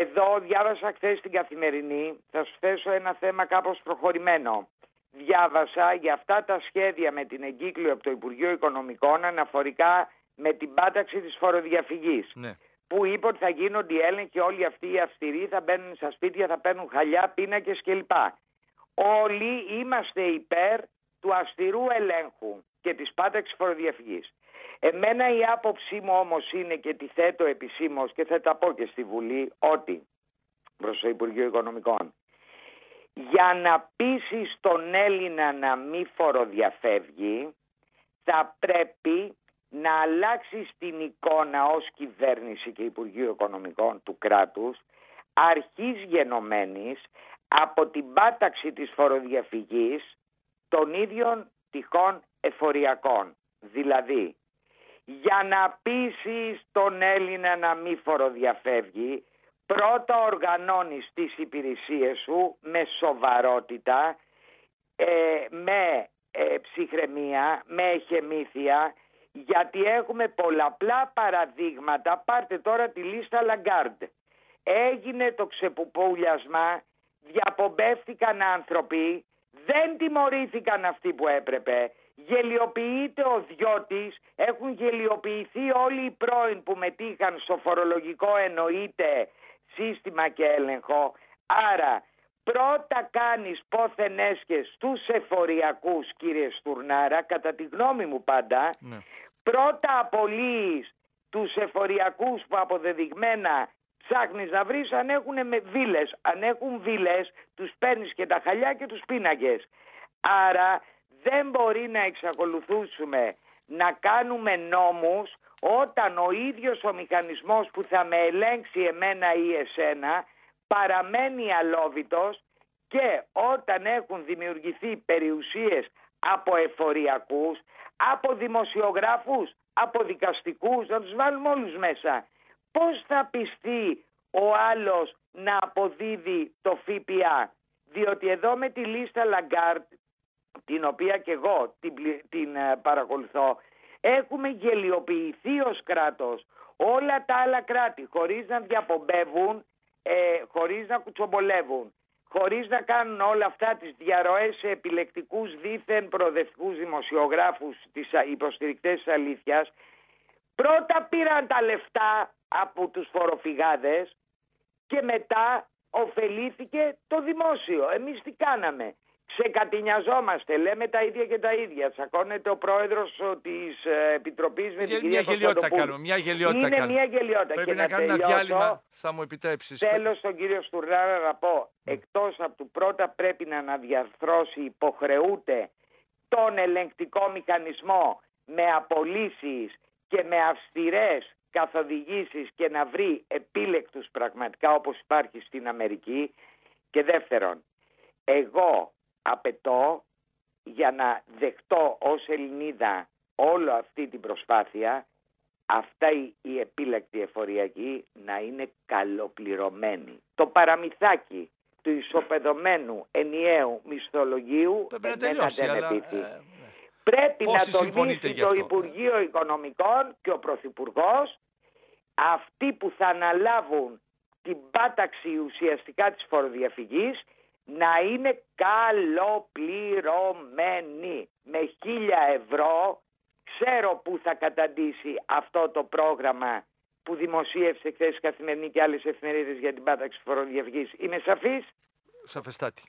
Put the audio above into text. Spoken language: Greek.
Εδώ διάβασα χθες στην Καθημερινή, θα σου θέσω ένα θέμα κάπως προχωρημένο. Διάβασα για αυτά τα σχέδια με την εγκύκλιο από το Υπουργείο Οικονομικών αναφορικά με την πάταξη της φοροδιαφυγής. Ναι. Που είπε ότι θα γίνονται οι έλεγχοι, όλοι αυτοί οι αυστηροί θα μπαίνουν στα σπίτια, θα παίρνουν χαλιά, πίνακες κλπ. Όλοι είμαστε υπέρ του αυστηρού ελέγχου και της πάταξης φοροδιαφυγής. Εμένα η άποψή μου όμως είναι, και τη θέτω επισήμως και θα τα πω και στη Βουλή, ότι προς το Υπουργείο Οικονομικών, για να πείσεις τον Έλληνα να μην φοροδιαφεύγει, θα πρέπει να αλλάξεις την εικόνα ως κυβέρνηση και Υπουργείο Οικονομικών του κράτους, αρχής γενομένης από την πάταξη της φοροδιαφυγής των ίδιων τυχών εφοριακών. Δηλαδή, για να πείσεις τον Έλληνα να μην φοροδιαφεύγει, πρώτα οργανώνεις τις υπηρεσίες σου με σοβαρότητα, με ψυχραιμία, με εχεμήθεια, γιατί έχουμε πολλαπλά παραδείγματα. Πάρτε τώρα τη λίστα Λαγκάρντ. Έγινε το ξεπουπούλιασμα, διαπομπεύτηκαν άνθρωποι, δεν τιμωρήθηκαν αυτοί που έπρεπε. Γελιοποιείται ο Διώτης, έχουν γελιοποιηθεί όλοι οι πρώην που μετήχαν στο φορολογικό εννοείται σύστημα και έλεγχο. Άρα πρώτα κάνεις πόθεν έσχες στους εφοριακούς, κύριε Στουρνάρα, κατά τη γνώμη μου πάντα. Ναι. Πρώτα απολύεις τους εφοριακούς που αποδεδειγμένα ψάχνεις να βρεις αν έχουν βίλες. Αν έχουν βίλες τους παίρνεις και τα χαλιά και τους πίνακες. Άρα δεν μπορεί να εξακολουθήσουμε να κάνουμε νόμους όταν ο ίδιος ο μηχανισμός που θα με ελέγξει εμένα ή εσένα παραμένει αλόβητος, και όταν έχουν δημιουργηθεί περιουσίες από εφοριακούς, από δημοσιογράφους, από δικαστικούς, να τους βάλουμε όλους μέσα. Πώς θα πιστεί ο άλλος να αποδίδει το ΦΠΑ? Διότι εδώ με τη λίστα Λαγκάρτ, την οποία και εγώ την παρακολουθώ, έχουμε γελιοποιηθεί ως κράτος. Όλα τα άλλα κράτη, χωρίς να διαπομπεύουν, χωρίς να κουτσομπολεύουν, χωρίς να κάνουν όλα αυτά τις διαρροές σε επιλεκτικούς δήθεν προοδευτικούς δημοσιογράφους, τις υποστηρικτές της αλήθειας, πρώτα πήραν τα λεφτά από τους φοροφυγάδες και μετά ωφελήθηκε το δημόσιο. Εμείς τι κάναμε? Ξεκατηνιαζόμαστε, λέμε τα ίδια και τα ίδια. Τσακώνεται ο πρόεδρος της Επιτροπής με την κυρία Κωνσταντοπούλου. Μια γελιότητα είναι κάνουμε. μια γελιότητα. Πρέπει και να κάνουμε ένα διάλειμμα, θα μου επιτρέψεις. Θέλω στον κύριο Στουρνάρα να πω, εκτός από του πρώτα πρέπει να αναδιαρθρώσει, υποχρεούται τον ελεγκτικό μηχανισμό με απολύσεις και με αυστηρές καθοδηγήσεις και να βρει επίλεκτους πραγματικά όπως υπάρχει στην Αμερική. Και δεύτερον, εγώ απαιτώ, για να δεχτώ ως Ελληνίδα όλη αυτή την προσπάθεια, αυτά οι επίλεκτοι εφοριακοί να είναι καλοπληρωμένοι. Το παραμυθάκι του ισοπεδωμένου ενιαίου μισθολογίου εμένα δεν επίθει. Πρέπει να τονίσει το Υπουργείο Οικονομικών και ο Πρωθυπουργός, αυτοί που θα αναλάβουν την πάταξη ουσιαστικά της φοροδιαφυγής, να είναι καλοπληρωμένοι. Με 1.000 ευρώ ξέρω που θα καταντήσει αυτό το πρόγραμμα που δημοσίευσε χθες η Καθημερινή και άλλες εφημερίδες για την πάταξη φοροδιαφυγής. Είμαι σαφής? Σαφεστάτη.